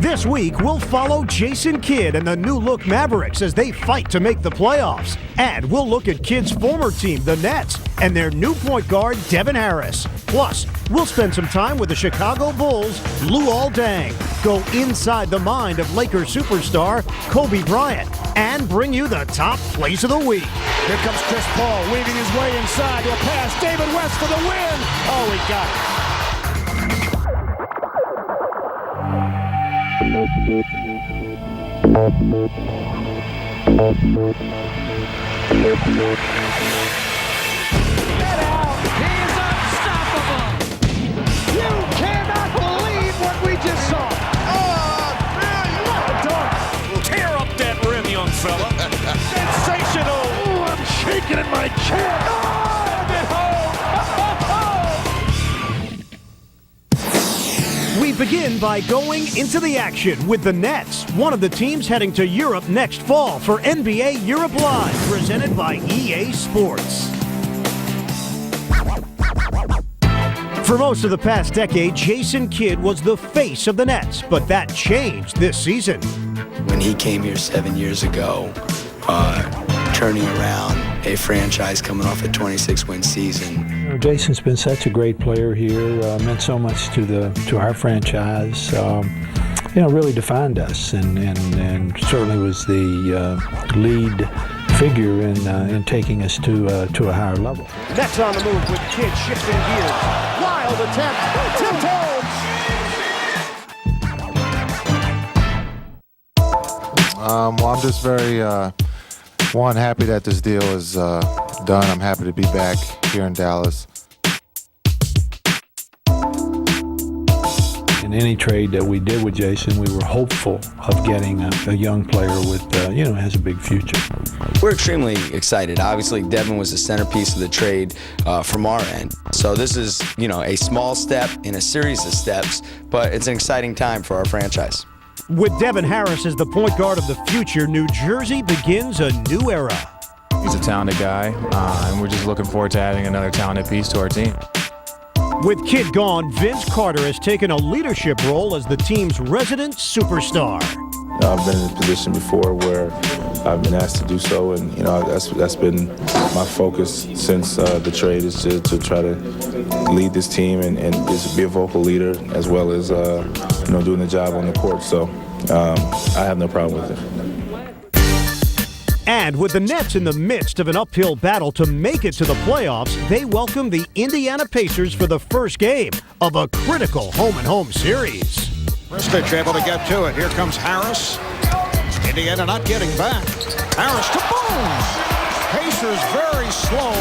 This week, we'll follow Jason Kidd and the new-look Mavericks as they fight to make the playoffs. And we'll look at Kidd's former team, the Nets, and their new point guard, Devin Harris. Plus, we'll spend some time with the Chicago Bulls' Luol Deng, go inside the mind of Lakers superstar Kobe Bryant, and bring you the top plays of the week. Here comes Chris Paul, weaving his way inside to a pass. David West for the win. Oh, he got it. Get out! He's unstoppable! You cannot believe what we just saw! Oh, man, what a dunk! Tear up that rim, young fella. Sensational! Ooh, I'm shaking in my chair! Oh, I'm at home! We begin by going into the action with the Nets, one of the teams heading to Europe next fall for NBA Europe Live, presented by EA Sports. For most of the past decade, Jason Kidd was the face of the Nets, but that changed this season. When he came here 7 years ago, turning around a franchise coming off a 26-win season. Jason's been such a great player here, meant so much to our franchise. Really defined us, and certainly was the lead figure in taking us to a higher level. Nets on the move with Kidd shifting gears. Wild attempt, tipped home. Well, I'm just very, happy that this deal is done. I'm happy to be back here in Dallas. In any trade that we did with Jason, we were hopeful of getting a young player with, has a big future. We're extremely excited. Obviously, Devin was the centerpiece of the trade from our end. So this is, a small step in a series of steps, but it's an exciting time for our franchise. With Devin Harris as the point guard of the future, New Jersey begins a new era. He's a talented guy, and we're just looking forward to adding another talented piece to our team. With Kidd gone, Vince Carter has taken a leadership role as the team's resident superstar. I've been in a position before where I've been asked to do so, and that's been my focus since the trade, is to try to lead this team and just be a vocal leader, as well as doing the job on the court. So I have no problem with it. And with the Nets in the midst of an uphill battle to make it to the playoffs, they welcome the Indiana Pacers for the first game of a critical home-and-home series. Ristic able to get to it. Here comes Harris. Indiana not getting back. Harris to boom! Pacers very slow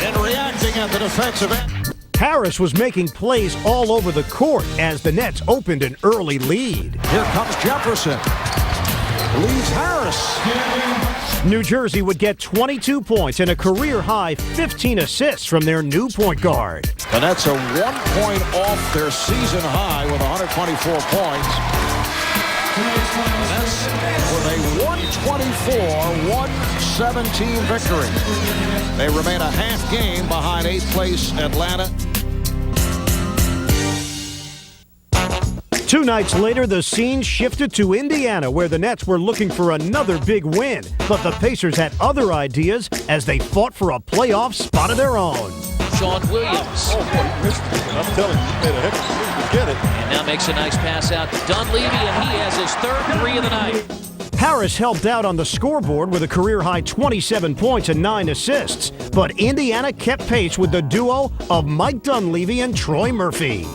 in reacting at the defensive end. Harris was making plays all over the court as the Nets opened an early lead. Here comes Jefferson. Leaves Harris. New Jersey would get 22 points and a career-high 15 assists from their new point guard. The Nets are 1 point off their season high with 124 points. The Nets with a 124-117 victory. They remain a half game behind 8th place Atlanta. 2 nights later, the scene shifted to Indiana, where the Nets were looking for another big win. But the Pacers had other ideas as they fought for a playoff spot of their own. Sean Williams. I'm telling you, he made a heck of a move to get it. And now makes a nice pass out to Dunleavy, and he has his third three of the night. Harris helped out on the scoreboard with a career-high 27 points and 9 assists. But Indiana kept pace with the duo of Mike Dunleavy and Troy Murphy.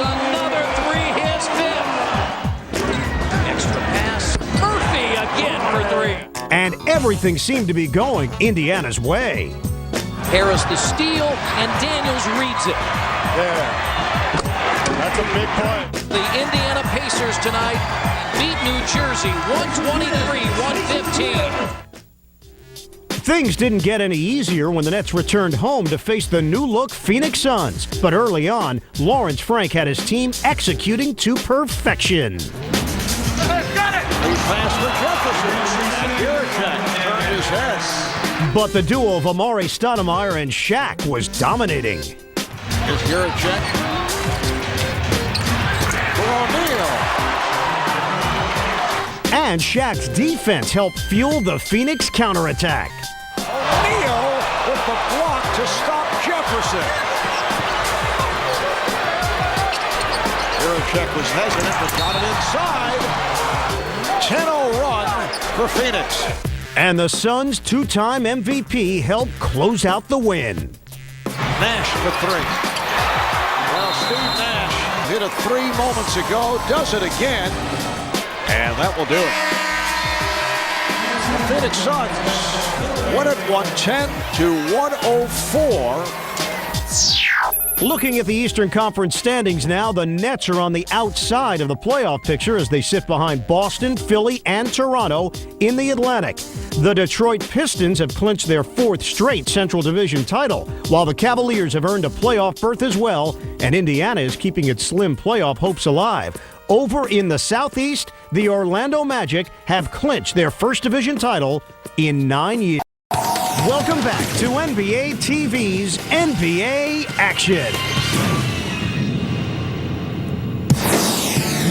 Another three, his fifth. Extra pass. Murphy again for 3. And everything seemed to be going Indiana's way. Harris the steal, and Daniels reads it. There. That's a big play. The Indiana Pacers tonight beat New Jersey 123-115. Things didn't get any easier when the Nets returned home to face the new-look Phoenix Suns. But early on, Lawrence Frank had his team executing to perfection. Got it! Lead pass for Jefferson. Gierczak turned his head. But the duo of Amari Stoudemire and Shaq was dominating. Here's Gierczak. O'Neal. And Shaq's defense helped fuel the Phoenix counterattack. O'Neal with the block to stop Jefferson. Jiricek was hesitant, but got it inside. 10-0 run for Phoenix. And the Suns' two-time MVP helped close out the win. Nash for three. Well, Steve Nash hit a three moments ago, does it again, and that will do it. The Phoenix Suns win it 110-104. Looking at the Eastern Conference standings now, the Nets are on the outside of the playoff picture as they sit behind Boston, Philly, and Toronto in the Atlantic. The Detroit Pistons have clinched their fourth straight Central Division title, while the Cavaliers have earned a playoff berth as well, and Indiana is keeping its slim playoff hopes alive. Over in the Southeast, the Orlando Magic have clinched their first division title in 9 years. Welcome back to NBA TV's NBA Action.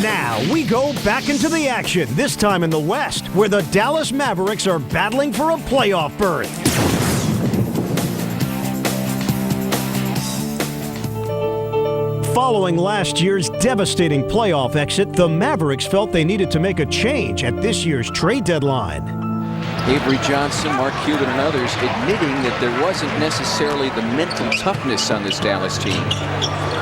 Now we go back into the action, this time in the West, where the Dallas Mavericks are battling for a playoff berth. Following last year's devastating playoff exit, the Mavericks felt they needed to make a change at this year's trade deadline. Avery Johnson, Mark Cuban, and others admitting that there wasn't necessarily the mental toughness on this Dallas team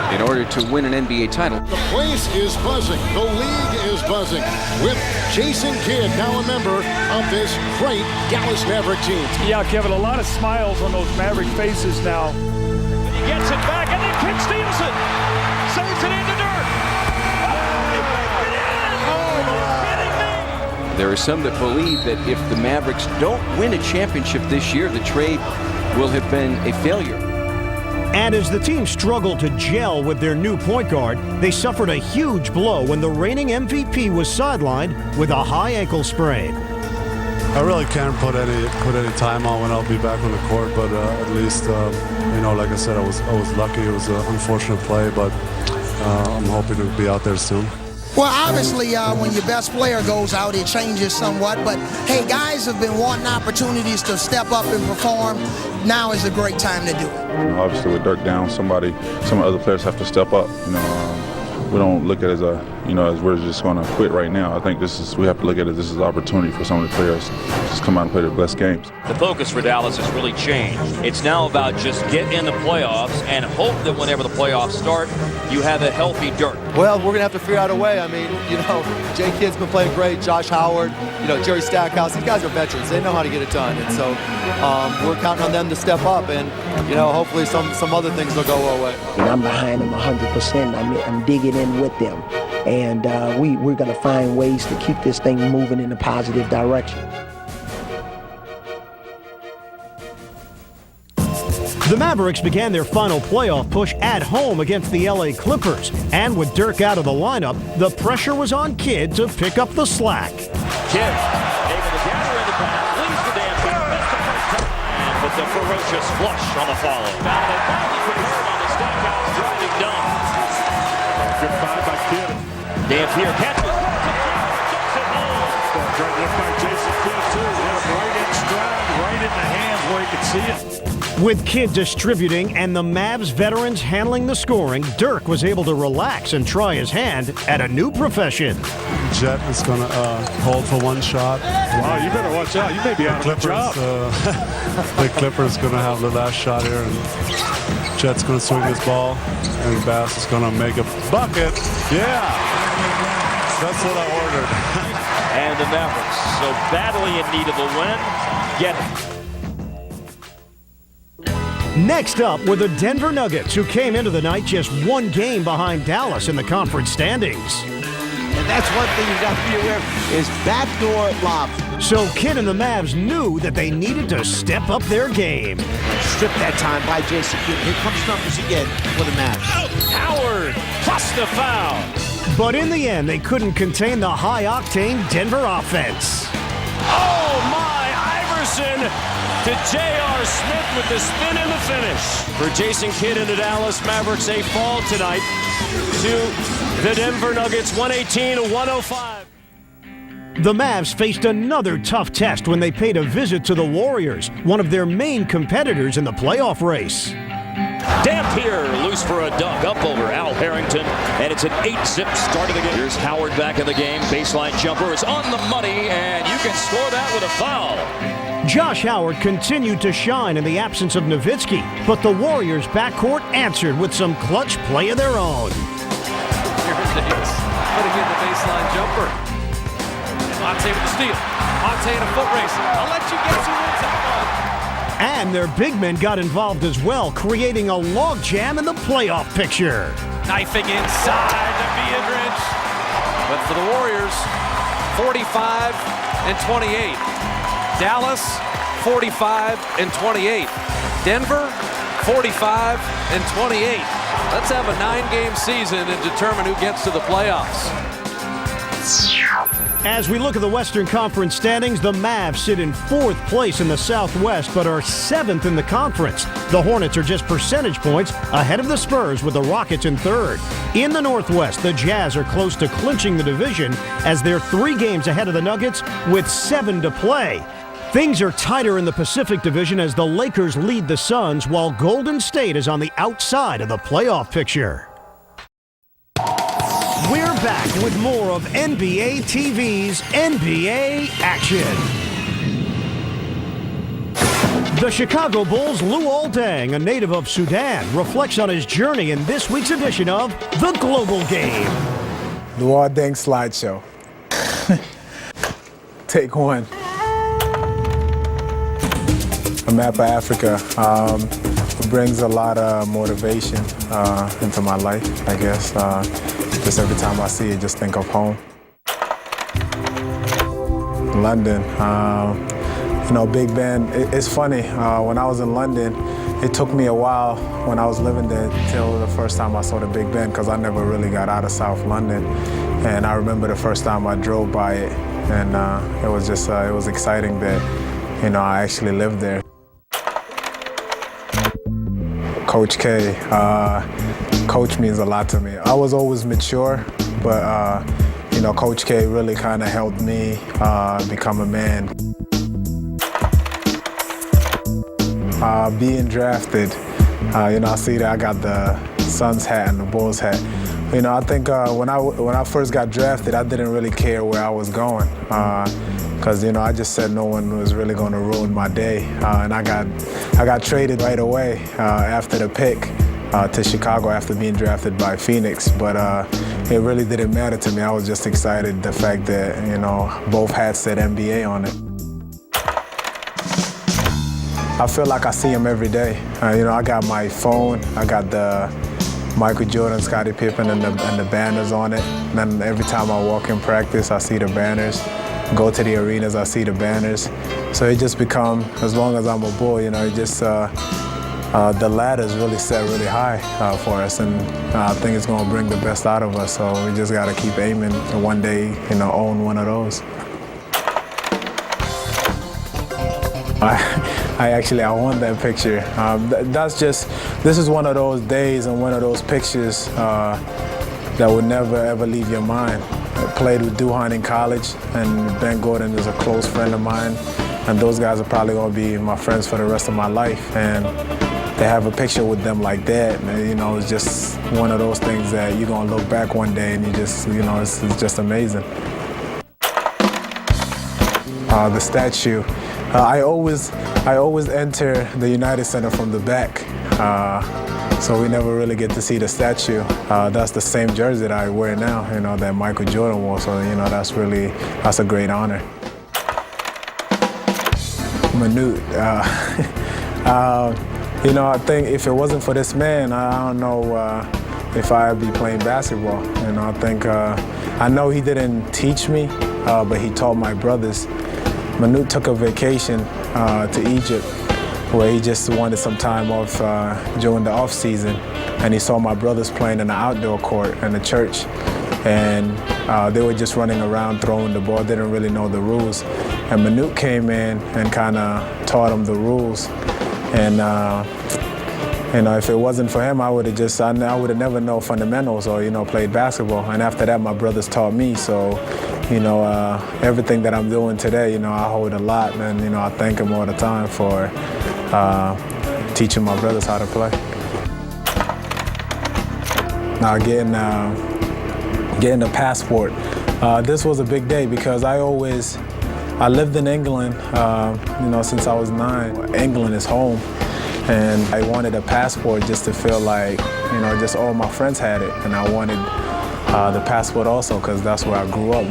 in order to win an NBA title. The place is buzzing. The league is buzzing with Jason Kidd, now a member of this great Dallas Maverick team. Yeah, Kevin, a lot of smiles on those Maverick faces now. He gets it back, and then Kidd steals it. Saves it into dirt. There are some that believe that if the Mavericks don't win a championship this year, the trade will have been a failure. And as the team struggled to gel with their new point guard, they suffered a huge blow when the reigning MVP was sidelined with a high ankle sprain. I really can't put any time on when I'll be back on the court, but at least like I said, I was lucky. It was an unfortunate play, but I'm hoping to be out there soon. Well, obviously, when your best player goes out, it changes somewhat. But, hey, guys have been wanting opportunities to step up and perform. Now is a great time to do it. Obviously, with Dirk down, some other players have to step up. We don't look at it as we're just going to quit right now. I think we have to look at it this is an opportunity for some of the players to just come out and play their best games. The focus for Dallas has really changed. It's now about just get in the playoffs and hope that whenever the playoffs start, you have a healthy Dirk. Well, we're going to have to figure out a way. I mean, Jay Kidd's been playing great, Josh Howard, Jerry Stackhouse. These guys are veterans. They know how to get it done. And so we're counting on them to step up, and, hopefully some other things will go our way. And I'm behind them 100%. I'm digging in with them. And we're going to find ways to keep this thing moving in a positive direction. The Mavericks began their final playoff push at home against the LA Clippers. And with Dirk out of the lineup, the pressure was on Kidd to pick up the slack. Kidd able to gather in the pass, leads the damn team, missed the first time, and with the ferocious flush on the follow. Found it badly prepared on the Stackhouse driving dunk. Good find by Kidd. Dampier catches. Great lift by Jason Kidd, too. Hit him right in stride, right in the hands where he could see it. With Kidd distributing and the Mavs veterans handling the scoring, Dirk was able to relax and try his hand at a new profession. Jet is going to hold for one shot. Wow, you better watch out. You may be out of a job. The Clippers going to have the last shot here, and Jet's going to swing his ball, and Bass is going to make a bucket. Yeah, that's what I ordered. And the Mavericks, so badly in need of a win, get it. Next up were the Denver Nuggets, who came into the night just one game behind Dallas in the conference standings. And that's one thing you got to be aware of, is backdoor lob. So Kidd and the Mavs knew that they needed to step up their game. Stripped that time by Jason Kidd. Here comes numbers again for the Mavs. Howard plus the foul. But in the end, they couldn't contain the high-octane Denver offense. Oh, my! Iverson to J.R. Smith with the spin and the finish. For Jason Kidd and the Dallas Mavericks, they fall tonight to the Denver Nuggets, 118-105. The Mavs faced another tough test when they paid a visit to the Warriors, one of their main competitors in the playoff race. Dampier loose for a dunk up over Al Harrington, and it's an 8-zip start of the game. Here's Howard back in the game. Baseline jumper is on the money, and you can score that with a foul. Josh Howard continued to shine in the absence of Nowitzki, but the Warriors' backcourt answered with some clutch play of their own. Here it is, putting in the baseline jumper. Monte with the steal. Monte in a foot race. I'll let you guess who wins that one. And their big men got involved as well, creating a logjam in the playoff picture. Knifing inside to Biedrins. But for the Warriors, 45-28. Dallas, 45-28. Denver, 45-28. Let's have a 9-game season and determine who gets to the playoffs. As we look at the Western Conference standings, the Mavs sit in 4th place in the Southwest, but are 7th in the conference. The Hornets are just percentage points ahead of the Spurs, with the Rockets in 3rd. In the Northwest, the Jazz are close to clinching the division as they're 3 games ahead of the Nuggets with 7 to play. Things are tighter in the Pacific Division as the Lakers lead the Suns, while Golden State is on the outside of the playoff picture. We're back with more of NBA TV's NBA Action. The Chicago Bulls' Luol Deng, a native of Sudan, reflects on his journey in this week's edition of The Global Game. Luol Deng slideshow. Take 1. A map of Africa. It brings a lot of motivation into my life, I guess. Just every time I see it, just think of home. London, Big Ben. It's funny, when I was in London, it took me a while when I was living there till the first time I saw the Big Ben, because I never really got out of South London. And I remember the first time I drove by it, and it was just, it was exciting that, I actually lived there. Coach K, Coach means a lot to me. I was always mature, but Coach K really kind of helped me become a man. Being drafted, I see that I got the Suns hat and the Bulls hat. I think when I first got drafted, I didn't really care where I was going, because I just said no one was really going to ruin my day, and I got traded right away after the pick. To Chicago after being drafted by Phoenix, but it really didn't matter to me. I was just excited the fact that both hats said NBA on it. I feel like I see him every day. I got my phone, I got the Michael Jordan, Scottie Pippen, and the banners on it. And then every time I walk in practice, I see the banners. Go to the arenas, I see the banners. So it just become, as long as I'm a Bull, it just. The ladder's really set really high for us, and I think it's going to bring the best out of us. So we just got to keep aiming to one day, own one of those. I won that picture. This is one of those days and one of those pictures that will never ever leave your mind. I played with Duhon in college, and Ben Gordon is a close friend of mine, and those guys are probably going to be my friends for the rest of my life. And to have a picture with them like that, it's just one of those things that you're gonna look back one day and you just, it's just amazing. The statue, I always enter the United Center from the back, so we never really get to see the statue. That's the same jersey that I wear now, that Michael Jordan wore. So that's a great honor. Manute. I think if it wasn't for this man, I don't know if I'd be playing basketball. I know he didn't teach me, but he taught my brothers. Manute took a vacation to Egypt, where he just wanted some time off during the off season, and he saw my brothers playing in the outdoor court in the church, and They were just running around throwing the ball, didn't really know the rules. And Manute came in and kind of taught them the rules. And if it wasn't for him, I would have never known fundamentals or, played basketball. And after that, my brothers taught me. So, everything that I'm doing today, I hold a lot. And, I thank him all the time for teaching my brothers how to play. Now, getting a passport. This was a big day because I lived in England, since I was 9. England is home. And I wanted a passport just to feel like, just all my friends had it. And I wanted the passport also because that's where I grew up,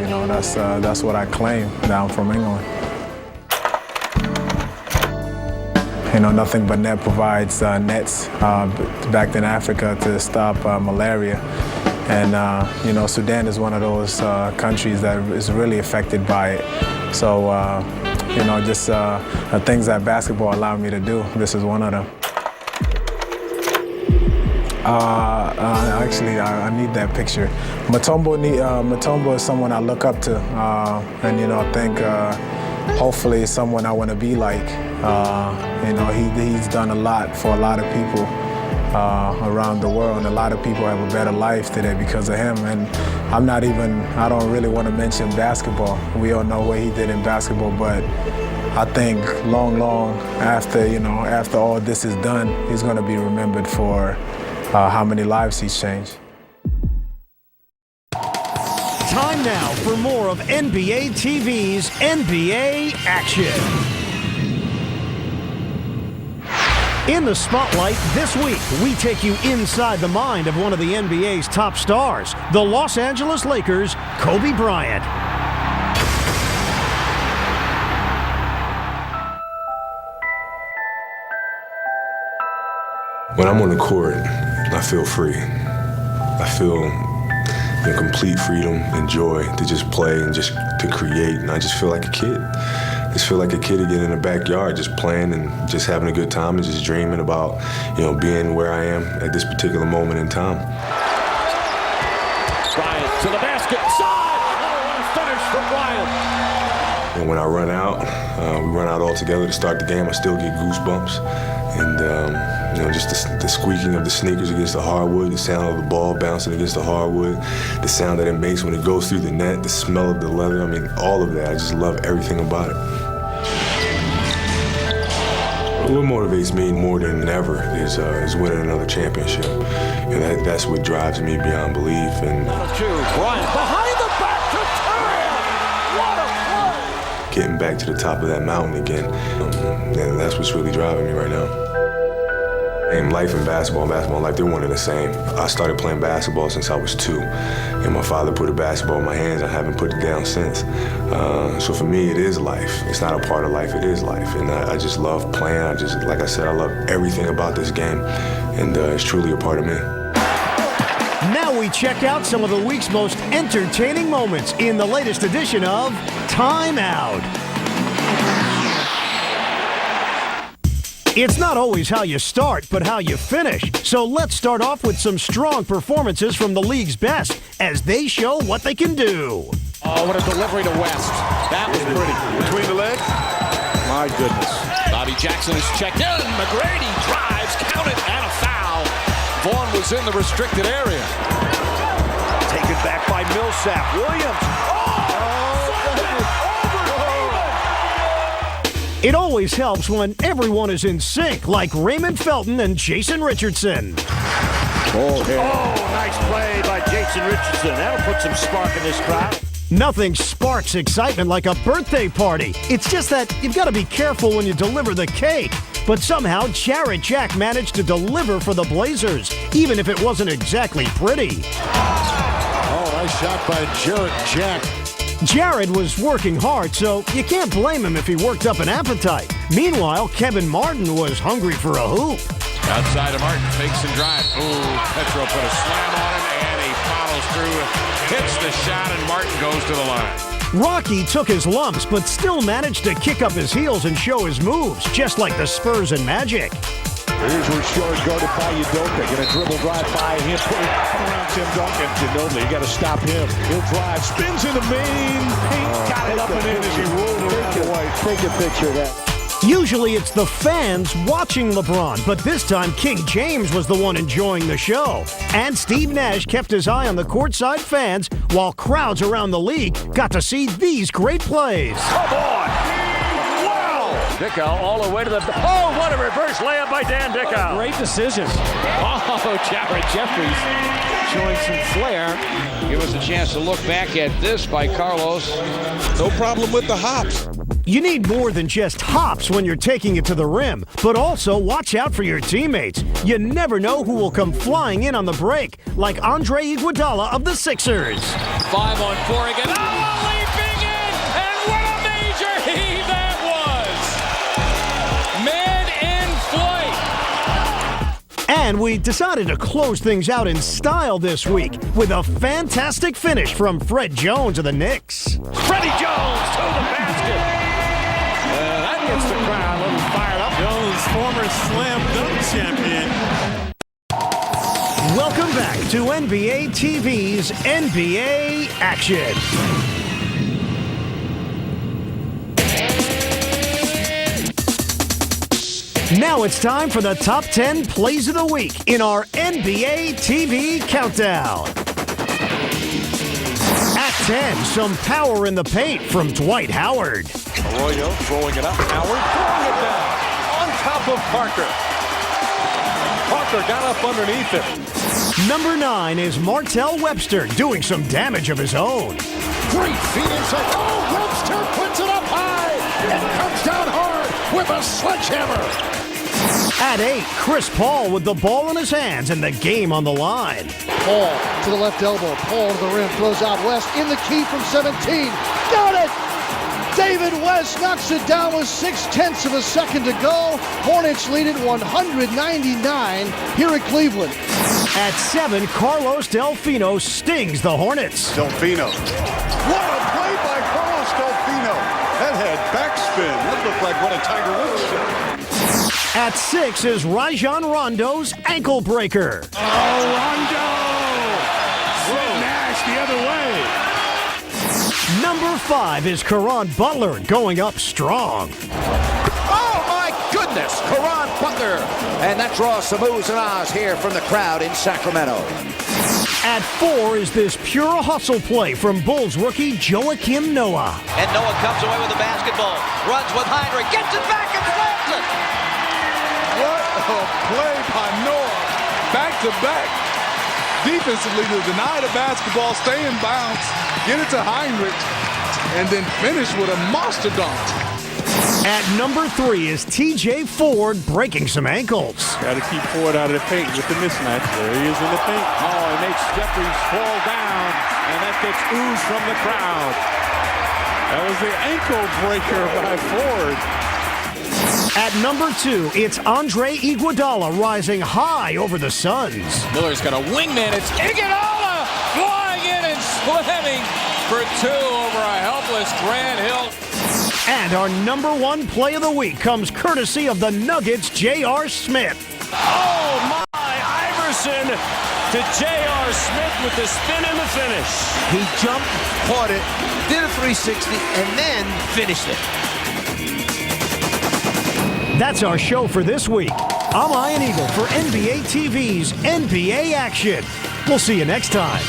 that's what I claim, that I'm from England. Nothing but net provides nets back in Africa to stop malaria. And, Sudan is one of those countries that is really affected by it. So, just the things that basketball allowed me to do, this is one of them. Actually, I need that picture. Mutombo is someone I look up to, and I think hopefully someone I want to be like. He's done a lot for a lot of people around the world, and a lot of people have a better life today because of him. And I don't really want to mention basketball. We all know what he did in basketball, but I think long after all this is done, he's going to be remembered for how many lives he's changed. Time now for more of NBA TV's NBA Action. In the spotlight this week, we take you inside the mind of one of the NBA's top stars, the Los Angeles Lakers' Kobe Bryant. When I'm on the court, I feel free. I feel complete freedom and joy to just play and just to create, and I just feel like a kid. I just feel like a kid again in the backyard, just playing and just having a good time and just dreaming about, being where I am at this particular moment in time. Bryant to the basket, side! Oh, what a finish from Bryant! And when I run out, we run out all together to start the game, I still get goosebumps. And, just the squeaking of the sneakers against the hardwood, the sound of the ball bouncing against the hardwood, the sound that it makes when it goes through the net, the smell of the leather, all of that. I just love everything about it. What motivates me more than ever is winning another championship. That's what drives me beyond belief. And Bryant behind the back to Curry! What a play! Getting back to the top of that mountain again, and that's what's really driving me right now. And life and basketball life, they're one and the same. I started playing basketball since I was 2, and my father put a basketball in my hands. I haven't put it down since. So for me, it is life. It's not a part of life, it is life. And I just love playing. Like I said, I love everything about this game, and it's truly a part of me. Now we check out some of the week's most entertaining moments in the latest edition of Time Out. It's not always how you start, but how you finish. So let's start off with some strong performances from the league's best as they show what they can do. Oh, what a delivery to West. That was pretty. Between the legs? My goodness. Bobby Jackson is checked in. McGrady drives, count it, and a foul. Vaughn was in the restricted area. Taken back by Millsap. Williams. It always helps when everyone is in sync, like Raymond Felton and Jason Richardson. Nice play by Jason Richardson. That'll put some spark in this crowd. Nothing sparks excitement like a birthday party. It's just that you've got to be careful when you deliver the cake. But somehow, Jarrett Jack managed to deliver for the Blazers, even if it wasn't exactly pretty. Oh, nice shot by Jarrett Jack. Jared was working hard, so you can't blame him if he worked up an appetite. Meanwhile, Kevin Martin was hungry for a hoop. Outside of Martin, fakes and drives. Ooh, Petro put a slam on him, and he follows through, hits the shot, and Martin goes to the line. Rocky took his lumps, but still managed to kick up his heels and show his moves, just like the Spurs and Magic. Here's Richard guarded by Udoka. Going to dribble drive by him. Put around Tim Duncan. Ginobili, you got to stop him. He'll drive. Spins in the main paint. Got it up and in as he rolled around the white. Take a picture of that. Usually it's the fans watching LeBron, but this time King James was the one enjoying the show. And Steve Nash kept his eye on the courtside fans while crowds around the league got to see these great plays. Come on! Wow! Dickow all the way to the... Oh, what a reverse layup by Dan Dickow. Great decision. Oh, Jared Jeffries showing some flair. Give us a chance to look back at this by Carlos. No problem with the hops. You need more than just hops when you're taking it to the rim, but also watch out for your teammates. You never know who will come flying in on the break, like Andre Iguodala of the Sixers. 5-on-4 again. Oh, leaping in! And what a major heave that was! Man in flight! And we decided to close things out in style this week with a fantastic finish from Fred Jones of the Knicks. Freddie Jones to the basket. That gets the crowd a little fired up. Jones, former slam dunk champion. Welcome back to NBA TV's NBA Action. Now it's time for the top 10 plays of the week in our NBA TV countdown. At 10, some power in the paint from Dwight Howard. Arroyo throwing it up. Howard throwing it down on top of Parker. Parker got up underneath him. Number 9 is Martell Webster doing some damage of his own. Great feet inside. Oh, Webster puts it up high and comes down hard with a sledgehammer. At 8, Chris Paul with the ball in his hands and the game on the line. Paul to the left elbow. Paul to the rim. Throws out West in the key from 17. Got it! David West knocks it down with 0.6 of a second to go. Hornets lead it 199 here at Cleveland. At 7, Carlos Delfino stings the Hornets. Delfino. What a play by Carlos Delfino. That had backspin. That looked like what a Tiger Woods shot. At 6 is Rajon Rondo's ankle breaker. Oh, Rondo! Sid Nash the other way. Number 5 is Caron Butler going up strong. Oh, my goodness! Caron Butler. And that draws some oohs and ahs here from the crowd in Sacramento. At 4 is this pure hustle play from Bulls rookie Joakim Noah. And Noah comes away with the basketball. Runs with Heinrich. Gets it back and slams it. What a play by Noah. Back to back. Defensively to deny the basketball, stay in bounds, get it to Heinrich, and then finish with a monster dunk. At number 3 is TJ Ford breaking some ankles. Got to keep Ford out of the paint with the mismatch. There he is in the paint. Oh, it makes Jeffries fall down, and that gets oohs from the crowd. That was the ankle breaker by Ford. At number 2, it's Andre Iguodala rising high over the Suns. Miller's got a wingman. It's Iguodala flying in and slamming for 2 over a helpless Grant Hill. And our number 1 play of the week comes courtesy of the Nuggets' J.R. Smith. Oh, my! Iverson to J.R. Smith with the spin and the finish. He jumped, caught it, did a 360, and then finished it. That's our show for this week. I'm Ian Eagle for NBA TV's NBA Action. We'll see you next time.